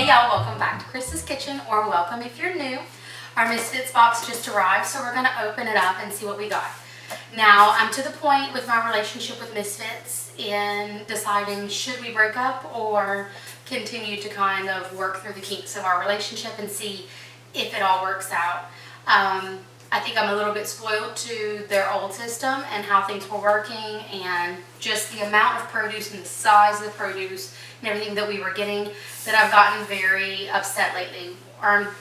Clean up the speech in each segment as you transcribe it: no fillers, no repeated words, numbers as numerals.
Hey y'all, welcome back to Chris's Kitchen, or welcome if you're new. Our Misfits box just arrived, so we're going to open it up and see what we got. Now, I'm to the point with my relationship with Misfits in deciding should we break up or continue to kind of work through the kinks of our relationship and see if it all works out. I think I'm a little bit spoiled to their old system and how things were working, and just the amount of produce and the size of the produce and everything that we were getting, that I've gotten very upset lately, or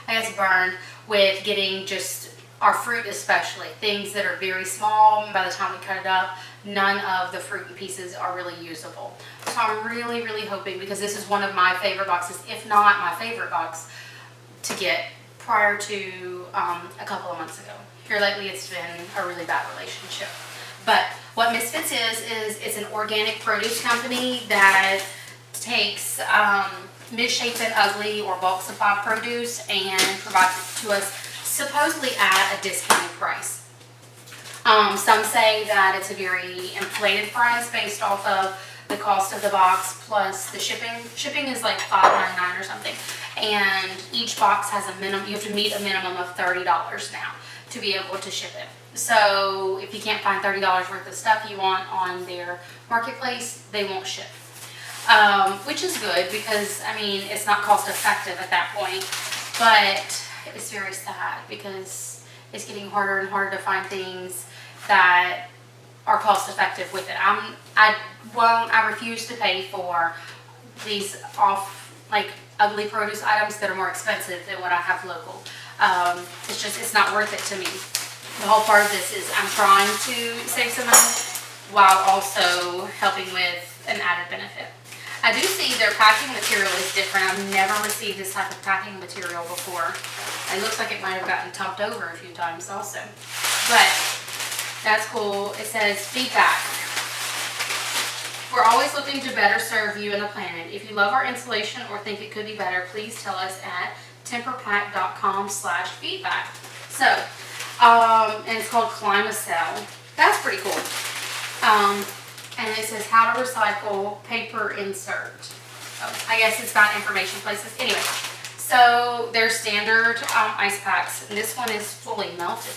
I guess burned, with getting just our fruit, especially things that are very small. By the time we cut it up, none of the fruit and pieces are really usable. So I'm really hoping, because this is one of my favorite boxes, if not my favorite box to get, prior to a couple of months ago. Here lately it's been a really bad relationship. But what Misfits is it's an organic produce company that takes misshapen, ugly, or bulk supply produce and provides it to us supposedly at a discounted price. Some say that it's a very inflated price based off of the cost of the box plus the shipping. Shipping is like $5.99 or something, and each box has a minimum. You have to meet a minimum of $30 now to be able to ship it. So if you can't find $30 worth of stuff you want on their marketplace, they won't ship. Which is good, because I mean it's not cost effective at that point, but it's very sad because it's getting harder and harder to find things that are cost effective with it. I refuse to pay for these ugly produce items that are more expensive than what I have local. It's not worth it to me. The whole part of this is I'm trying to save some money while also helping with an added benefit. I do see their packing material is different. I've never received this type of packing material before. It looks like it might have gotten topped over a few times also. But that's cool. It says feedback. We're always looking to better serve you and the planet. If you love our installation or think it could be better, please tell us at temperpack.com/feedback. So, and it's called Climacell. That's pretty cool. And it says how to recycle paper insert. Oh, I guess it's got information places. Anyway, so their standard ice packs. And this one is fully melted.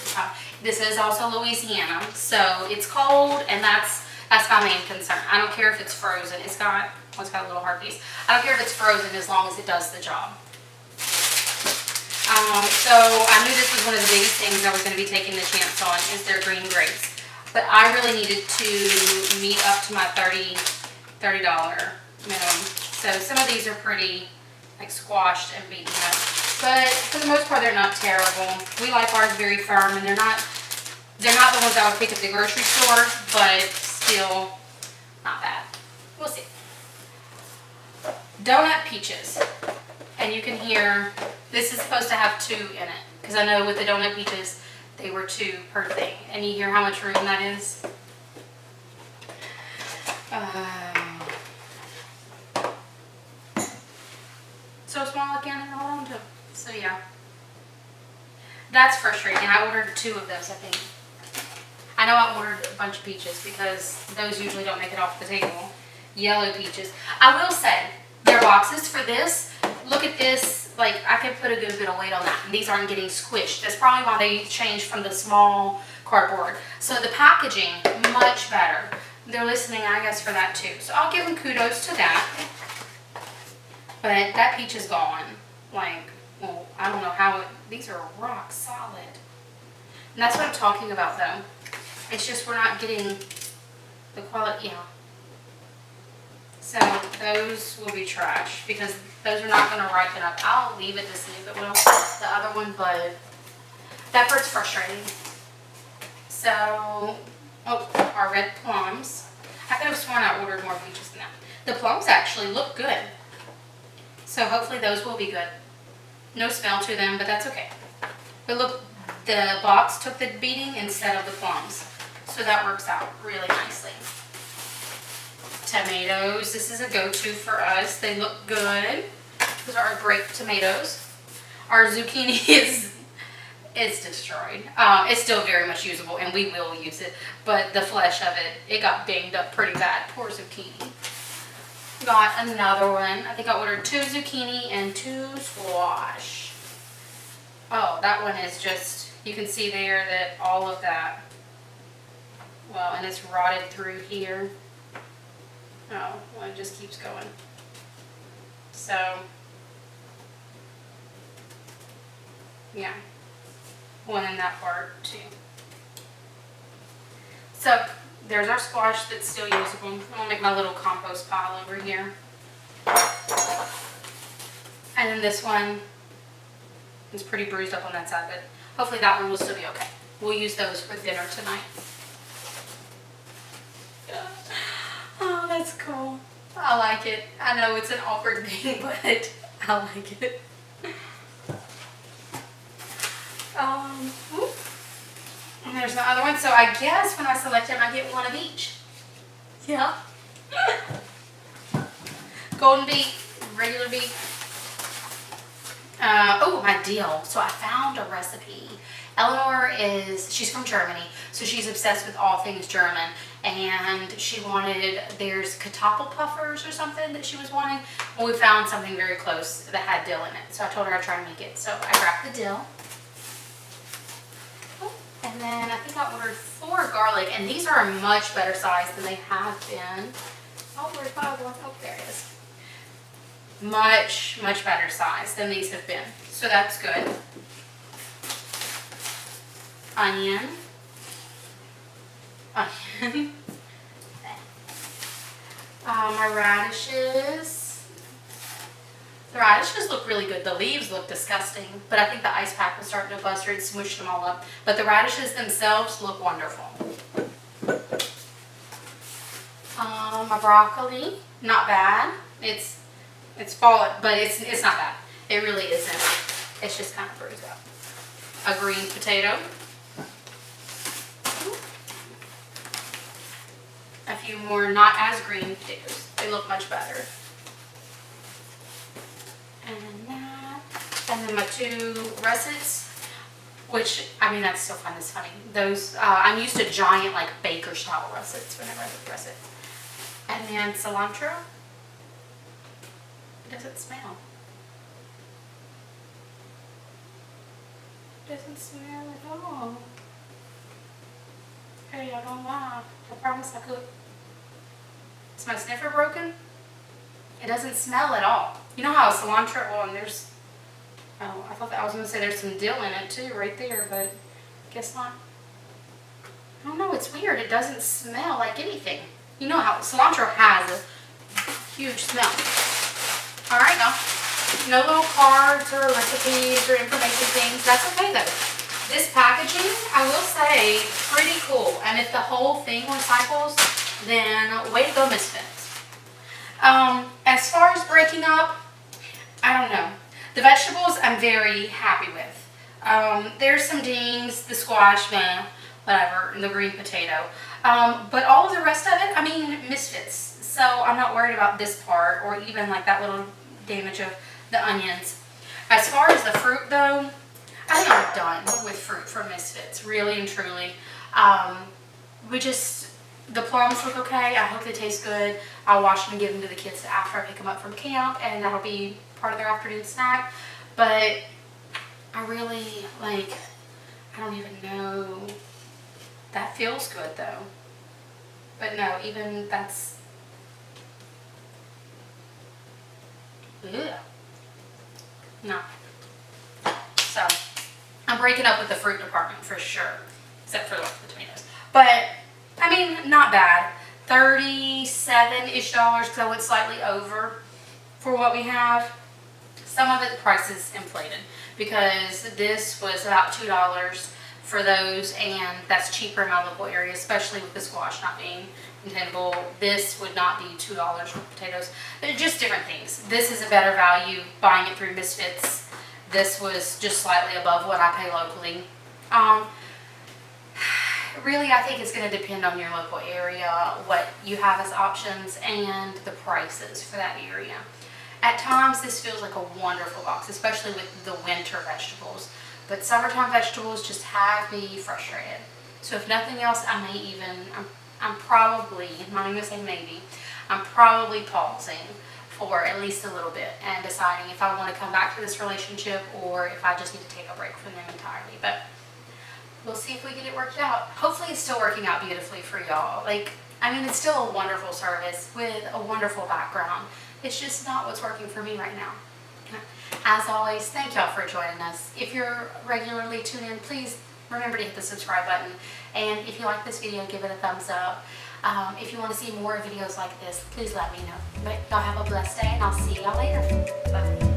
This is also Louisiana, so it's cold, and that's my main concern. I don't care if it's frozen. It's got a little hard piece. I don't care if it's frozen as long as it does the job. So I knew this was one of the biggest things I was going to be taking the chance on, is their green grapes. But I really needed to meet up to my $30 minimum. So some of these are pretty squashed and beaten up. But for the most part, they're not terrible. We like ours very firm, and they're not the ones I would pick at the grocery store, but still not bad. We'll see. Donut peaches. And you can hear, this is supposed to have 2 in it, because I know with the donut peaches, they were 2 per thing. And you hear how much room that is? So small I can't even hold on to them. So yeah. That's frustrating. I ordered 2 of those, I think. I know I ordered a bunch of peaches because those usually don't make it off the table. Yellow peaches. I will say, their boxes for this, look at this. I could put a good bit of weight on that. And these aren't getting squished. That's probably why they changed from the small cardboard. So the packaging, much better. They're listening, I guess, for that too. So I'll give them kudos to that. But that peach is gone. Well, I don't know how these are rock solid. And that's what I'm talking about, though. It's just we're not getting the quality, yeah. So those will be trash because those are not going to ripen up. I'll leave it to see if it will, the other one, but that part's frustrating. So, our red plums. I could have sworn I ordered more peaches than that. The plums actually look good. So hopefully those will be good. No smell to them, but that's okay. But look, the box took the beating instead of the plums. So that works out really nicely. Tomatoes. This is a go-to for us. They look good. Those are our grape tomatoes. Our zucchini it's destroyed. It's still very much usable, and we will use it. But the flesh of it got banged up pretty bad. Poor zucchini. got another one. I think I ordered 2 zucchini and 2 squash. Oh, that one is just, you can see there that all of that, well, and it's rotted through here. Oh, well, it just keeps going. So, yeah, one in that part too. So, there's our squash that's still usable. I'm gonna make my little compost pile over here. And then this one is pretty bruised up on that side, but hopefully that one will still be okay. We'll use those for dinner tonight. Oh, that's cool. I like it. I know it's an awkward thing, but I like it. And there's my other one. So I guess when I select them, I get one of each. Yeah. Golden beet, regular beet. Oh, my deal. So I found a recipe. Eleanor she's from Germany, so she's obsessed with all things German. And she wanted, there's Kartoffelpuffers or something that she was wanting. Well, we found something very close that had dill in it. So I told her I'd try to make it. So I grabbed the dill. And then I think I ordered 4 garlic, and these are a much better size than they have been. Oh, where's my other one? Oh, there it is. Much, much better size than these have been. So that's good. Onion. My radishes. The radishes look really good. The leaves look disgusting, but I think the ice pack was starting to bust or it smooshed them all up. But the radishes themselves look wonderful. My broccoli, not bad. It's fallen, but it's not bad. It really isn't. It's just kind of bruised up. A green potato. A few more not as green potatoes. They look much better. And that. And then my 2 russets, which, I mean, that's still fun. It's funny. Those, I'm used to giant, like, baker style russets whenever I do russet. And then cilantro. It doesn't smell. It doesn't smell at all. Hey, I don't lie. I promise I could. Is my sniffer broken? It doesn't smell at all. You know how cilantro, well, and there's, oh, I thought that I was going to say there's some dill in it too, right there, but guess not. I don't know, it's weird. It doesn't smell like anything. You know how cilantro has a huge smell. All right, now, no little cards or recipes or information things. That's okay though. This packaging, I will say, pretty cool. And if the whole thing recycles, then way to go, Misfits. As far as breaking up, I don't know. The vegetables I'm very happy with. There's some dings, the squash, whatever, and the green potato. But all of the rest of it, I mean, Misfits. So I'm not worried about this part or even like that little damage of the onions. As far as the fruit though, I think I'm done with fruit from Misfits, really and truly. The plums look okay. I hope they taste good. I'll wash them and give them to the kids after I pick them up from camp, and that'll be part of their afternoon snack. But I really, I don't even know. That feels good though. But no, even that's, ugh. No. So, I'm breaking up with the fruit department for sure, except for the tomatoes. But, I mean, not bad. $37-ish because I went slightly over for what we have. Some of it, the price is inflated because this was about $2 for those, and that's cheaper in my local area, especially with the squash not being contendable. This would not be $2 for potatoes. They're just different things. This is a better value buying it through Misfits. This was just slightly above what I pay locally. Really, I think it's going to depend on your local area, what you have as options, and the prices for that area. At times, this feels like a wonderful box, especially with the winter vegetables. But summertime vegetables just have me frustrated. So if nothing else, I may even, I'm probably, I'm not even going to say maybe, I'm probably pausing for at least a little bit and deciding if I want to come back to this relationship or if I just need to take a break from them entirely. But we'll see if we get it worked out. Hopefully it's still working out beautifully for y'all. I mean, it's still a wonderful service with a wonderful background. It's just not what's working for me right now. As always, thank y'all for joining us. If you're regularly tuned in, please remember to hit the subscribe button. And if you like this video, give it a thumbs up. If you want to see more videos like this, please let me know. But y'all have a blessed day, and I'll see y'all later. Bye.